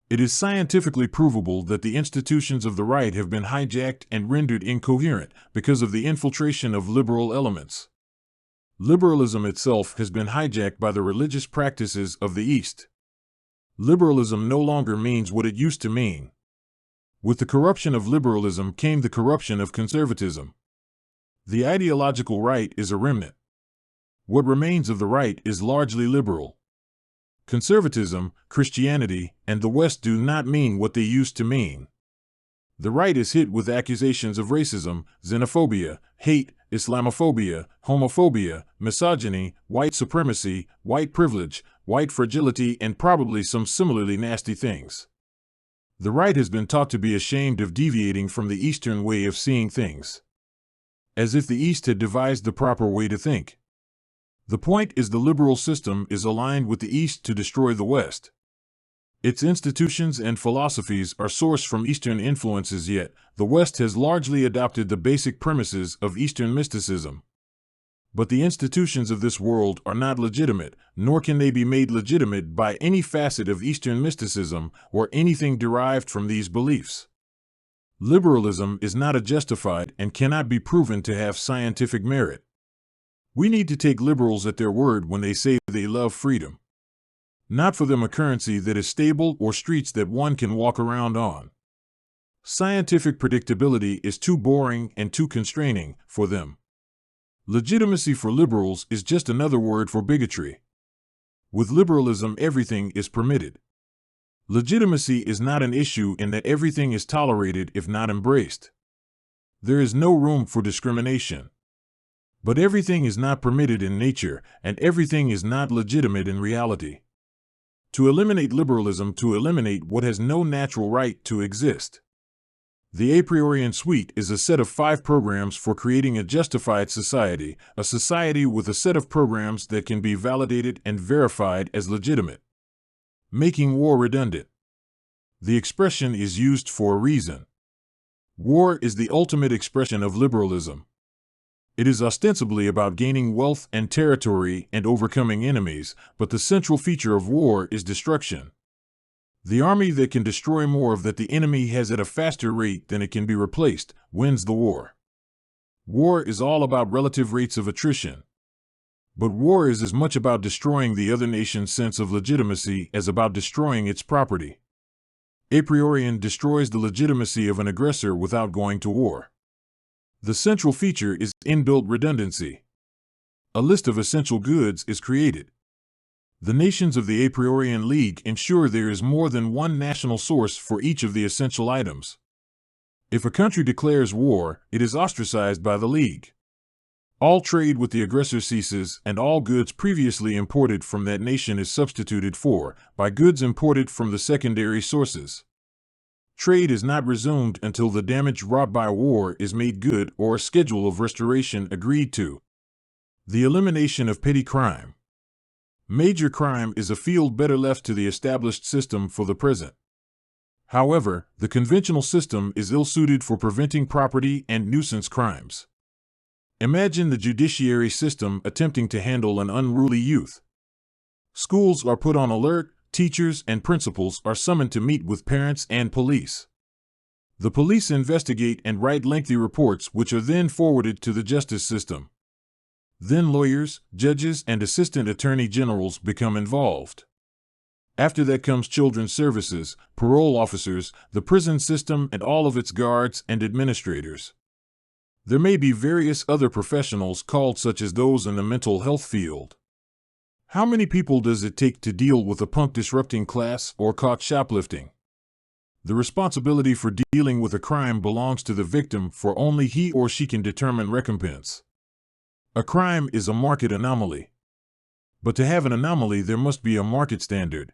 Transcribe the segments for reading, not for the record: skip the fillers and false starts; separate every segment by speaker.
Speaker 1: It is scientifically provable that the institutions of the right have been hijacked and rendered incoherent because of the infiltration of liberal elements. Liberalism itself has been hijacked by the religious practices of the East. Liberalism no longer means what it used to mean. With the corruption of liberalism came the corruption of conservatism. The ideological right is a remnant. What remains of the right is largely liberal. Conservatism, Christianity, and the West do not mean what they used to mean. The right is hit with accusations of racism, xenophobia, hate, Islamophobia, homophobia, misogyny, white supremacy, white privilege, white fragility, and probably some similarly nasty things. The right has been taught to be ashamed of deviating from the Eastern way of seeing things, as if the East had devised the proper way to think. The point is the liberal system is aligned with the East to destroy the West. Its institutions and philosophies are sourced from Eastern influences, yet the West has largely adopted the basic premises of Eastern mysticism. But the institutions of this world are not legitimate, nor can they be made legitimate by any facet of Eastern mysticism or anything derived from these beliefs. Liberalism is not justified and cannot be proven to have scientific merit. We need to take liberals at their word when they say they love freedom. Not for them a currency that is stable or streets that one can walk around on. Scientific predictability is too boring and too constraining for them. Legitimacy for liberals is just another word for bigotry. With liberalism, everything is permitted. Legitimacy is not an issue in that everything is tolerated if not embraced. There is no room for discrimination. But everything is not permitted in nature, and everything is not legitimate in reality. To eliminate liberalism, to eliminate what has no natural right to exist. The Apriorism Suite is a set of 5 programs for creating a justified society, a society with a set of programs that can be validated and verified as legitimate. Making war redundant. The expression is used for a reason. War is the ultimate expression of liberalism. It is ostensibly about gaining wealth and territory and overcoming enemies, but the central feature of war is destruction. The army that can destroy more of that the enemy has at a faster rate than it can be replaced wins the war. War is all about relative rates of attrition. But war is as much about destroying the other nation's sense of legitimacy as about destroying its property. Apriorism destroys the legitimacy of an aggressor without going to war. The central feature is inbuilt redundancy. A list of essential goods is created. The nations of the Apriorism League ensure there is more than one national source for each of the essential items. If a country declares war, it is ostracized by the League. All trade with the aggressor ceases, and all goods previously imported from that nation is substituted for by goods imported from the secondary sources. Trade is not resumed until the damage wrought by war is made good or a schedule of restoration agreed to. The elimination of petty crime. Major crime is a field better left to the established system for the present. However, the conventional system is ill-suited for preventing property and nuisance crimes. Imagine the judiciary system attempting to handle an unruly youth. Schools are put on alert. Teachers and principals are summoned to meet with parents and police. The police investigate and write lengthy reports which are then forwarded to the justice system. Then lawyers, judges, and assistant attorney generals become involved. After that comes children's services, parole officers, the prison system, and all of its guards and administrators. There may be various other professionals called such as those in the mental health field. How many people does it take to deal with a punk disrupting class or caught shoplifting? The responsibility for dealing with a crime belongs to the victim, for only he or she can determine recompense. A crime is a market anomaly. But to have an anomaly, there must be a market standard.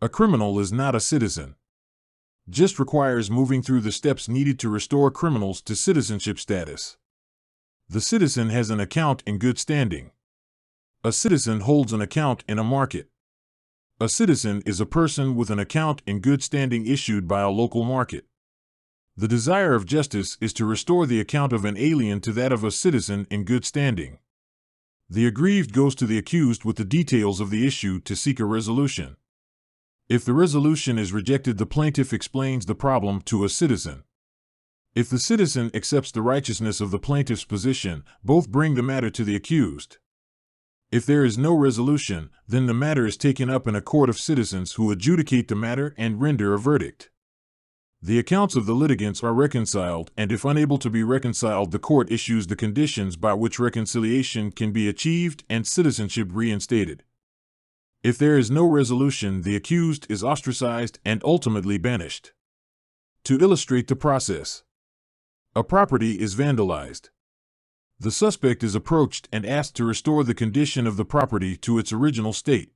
Speaker 1: A criminal is not a citizen. Just requires moving through the steps needed to restore criminals to citizenship status. The citizen has an account in good standing. A citizen holds an account in a market. A citizen is a person with an account in good standing issued by a local market. The desire of justice is to restore the account of an alien to that of a citizen in good standing. The aggrieved goes to the accused with the details of the issue to seek a resolution. If the resolution is rejected, the plaintiff explains the problem to a citizen. If the citizen accepts the righteousness of the plaintiff's position, both bring the matter to the accused. If there is no resolution, then the matter is taken up in a court of citizens who adjudicate the matter and render a verdict. The accounts of the litigants are reconciled, and if unable to be reconciled, the court issues the conditions by which reconciliation can be achieved and citizenship reinstated. If there is no resolution, the accused is ostracized and ultimately banished. To illustrate the process, a property is vandalized. The suspect is approached and asked to restore the condition of the property to its original state.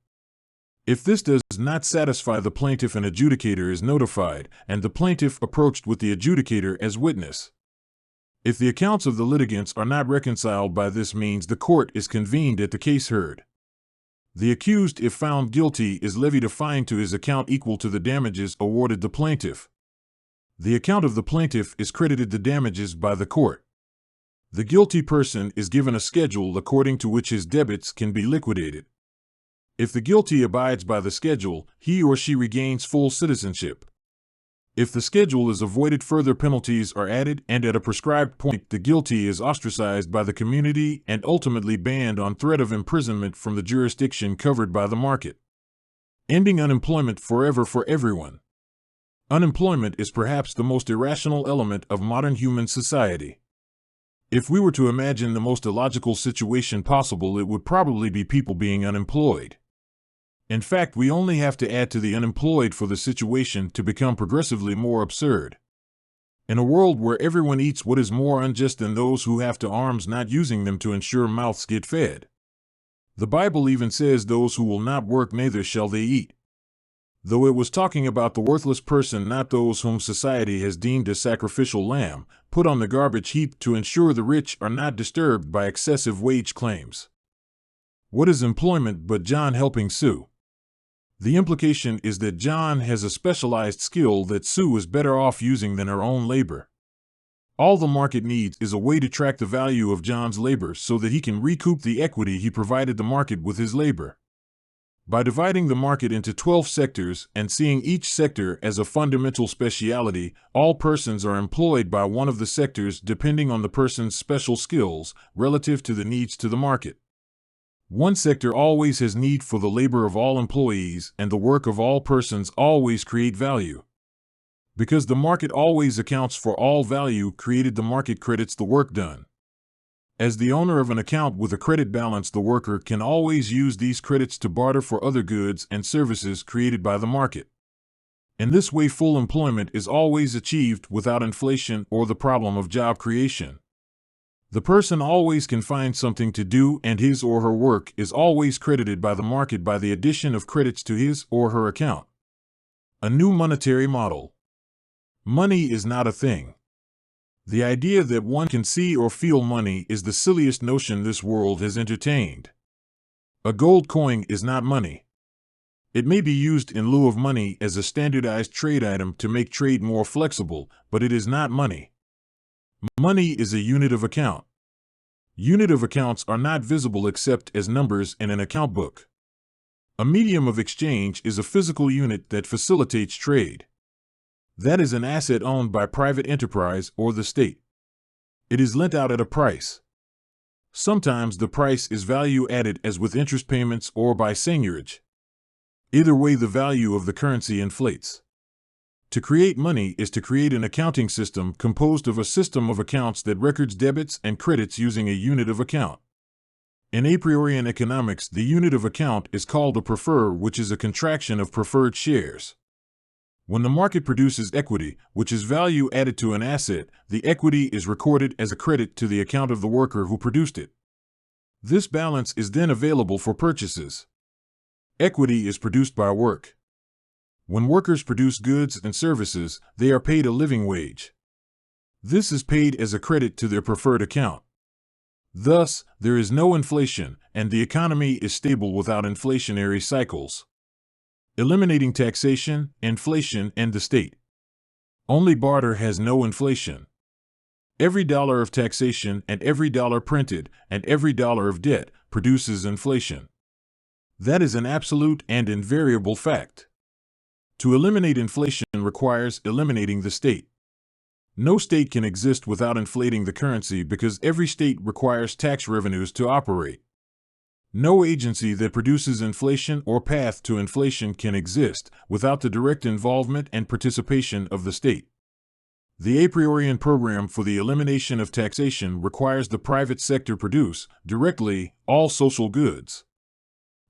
Speaker 1: If this does not satisfy the plaintiff, an adjudicator is notified, and the plaintiff approached with the adjudicator as witness. If the accounts of the litigants are not reconciled by this means, the court is convened at the case heard. The accused, if found guilty, is levied a fine to his account equal to the damages awarded the plaintiff. The account of the plaintiff is credited the damages by the court. The guilty person is given a schedule according to which his debits can be liquidated. If the guilty abides by the schedule, he or she regains full citizenship. If the schedule is avoided, further penalties are added, and at a prescribed point, the guilty is ostracized by the community and ultimately banned on threat of imprisonment from the jurisdiction covered by the market. Ending unemployment forever for everyone. Unemployment is perhaps the most irrational element of modern human society. If we were to imagine the most illogical situation possible, it would probably be people being unemployed. In fact, we only have to add to the unemployed for the situation to become progressively more absurd. In a world where everyone eats, what is more unjust than those who have to arms not using them to ensure mouths get fed? The Bible even says those who will not work, neither shall they eat. Though it was talking about the worthless person, not those whom society has deemed a sacrificial lamb, put on the garbage heap to ensure the rich are not disturbed by excessive wage claims. What is employment but John helping Sue? The implication is that John has a specialized skill that Sue is better off using than her own labor. All the market needs is a way to track the value of John's labor so that he can recoup the equity he provided the market with his labor. By dividing the market into 12 sectors and seeing each sector as a fundamental speciality, all persons are employed by one of the sectors depending on the person's special skills relative to the needs to the market. One sector always has need for the labor of all employees, and the work of all persons always create value. Because the market always accounts for all value created, the market credits the work done. As the owner of an account with a credit balance, the worker can always use these credits to barter for other goods and services created by the market. In this way, full employment is always achieved without inflation or the problem of job creation. The person always can find something to do, and his or her work is always credited by the market by the addition of credits to his or her account. A new monetary model. Money is not a thing. The idea that one can see or feel money is the silliest notion this world has entertained. A gold coin is not money. It may be used in lieu of money as a standardized trade item to make trade more flexible, but it is not money. Money is a unit of account. Unit of accounts are not visible except as numbers in an account book. A medium of exchange is a physical unit that facilitates trade. That is an asset owned by private enterprise or the state. It is lent out at a price. Sometimes the price is value added, as with interest payments, or by seigniorage. Either way, the value of the currency inflates. To create money is to create an accounting system composed of a system of accounts that records debits and credits using a unit of account. In Apriorism economics, the unit of account is called a prefer, which is a contraction of preferred shares. When the market produces equity, which is value added to an asset, the equity is recorded as a credit to the account of the worker who produced it. This balance is then available for purchases. Equity is produced by work. When workers produce goods and services, they are paid a living wage. This is paid as a credit to their preferred account. Thus, there is no inflation, and the economy is stable without inflationary cycles. Eliminating taxation, inflation, and the state. Only barter has no inflation. Every dollar of taxation and every dollar printed and every dollar of debt produces inflation. That is an absolute and invariable fact. To eliminate inflation requires eliminating the state. No state can exist without inflating the currency because every state requires tax revenues to operate. No agency that produces inflation or path to inflation can exist without the direct involvement and participation of the state. The Apriorism program for the elimination of taxation requires the private sector produce, directly, all social goods.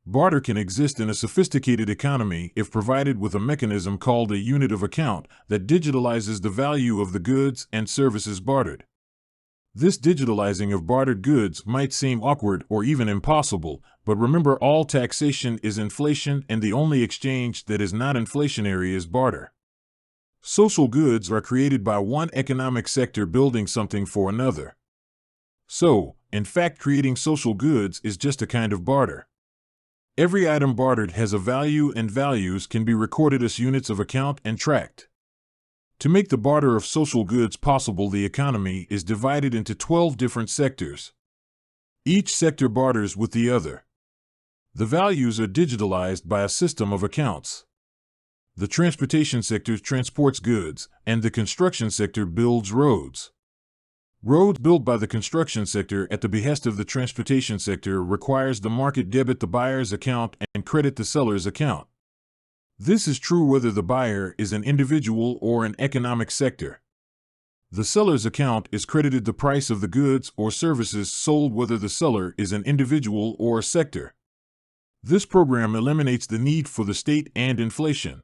Speaker 1: Barter can exist in a sophisticated economy if provided with a mechanism called a unit of account that digitalizes the value of the goods and services bartered. This digitalizing of bartered goods might seem awkward or even impossible, but remember, all taxation is inflation and the only exchange that is not inflationary is barter. Social goods are created by one economic sector building something for another. So, in fact, creating social goods is just a kind of barter. Every item bartered has a value, and values can be recorded as units of account and tracked. To make the barter of social goods possible, the economy is divided into 12 different sectors. Each sector barters with the other. The values are digitalized by a system of accounts. The transportation sector transports goods, and the construction sector builds roads. Roads built by the construction sector at the behest of the transportation sector requires the market debit the buyer's account and credit the seller's account. This is true whether the buyer is an individual or an economic sector. The seller's account is credited the price of the goods or services sold whether the seller is an individual or a sector. This program eliminates the need for the state and inflation.